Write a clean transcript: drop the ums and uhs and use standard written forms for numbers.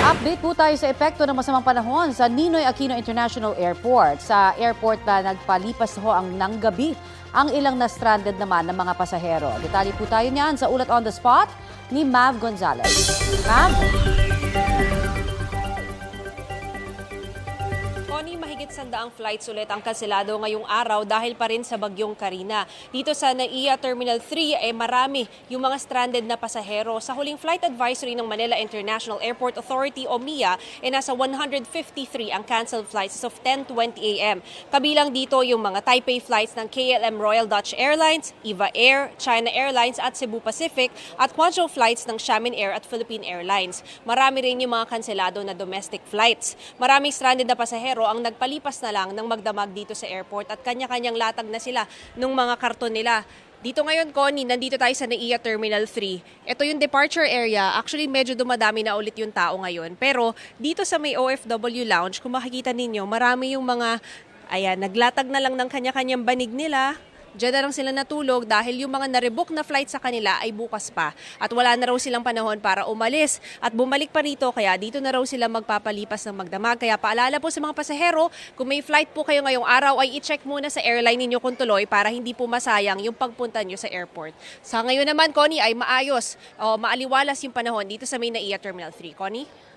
Update po tayo sa epekto ng masamang panahon sa Ninoy Aquino International Airport. Sa airport na nagpalipas ho ang nanggabi ang ilang na stranded naman ng mga pasahero. Detalye po tayo niyan sa ulat on the spot ni Mav Gonzalez. Mav? Connie, mahigit 100 flights ulit ang kanselado ngayong araw dahil pa rin sa bagyong Karina. Dito sa NAIA Terminal 3 marami yung mga stranded na pasahero. Sa huling flight advisory ng Manila International Airport Authority o MIA, nasa 153 ang canceled flights as of 10:20 a.m. Kabilang dito yung mga Taipei flights ng KLM Royal Dutch Airlines, EVA Air, China Airlines at Cebu Pacific at Guangzhou flights ng Xiamen Air at Philippine Airlines. Marami rin yung mga kanselado na domestic flights. Maraming stranded na pasahero ang nagpalipas na lang ng magdamag dito sa airport at kanya-kanyang latag na sila ng mga karton nila. Dito ngayon, Connie, nandito tayo sa NAIA Terminal 3. Ito yung departure area. Actually, medyo dumadami na ulit yung tao ngayon. Pero dito sa may OFW Lounge, kung makikita ninyo, marami yung mga, naglatag na lang ng kanya-kanyang banig nila. Diyan na lang sila natulog dahil yung mga narebook na flight sa kanila ay bukas pa. At wala na raw silang panahon para umalis. At bumalik pa rito, kaya dito na raw sila magpapalipas ng magdamag. Kaya paalala po sa mga pasahero, kung may flight po kayo ngayong araw, ay i-check muna sa airline ninyo kung tuloy para hindi po masayang yung pagpunta nyo sa airport. Sa ngayon naman, Connie, ay maayos o maaliwalas yung panahon dito sa may NAIA Terminal 3. Connie?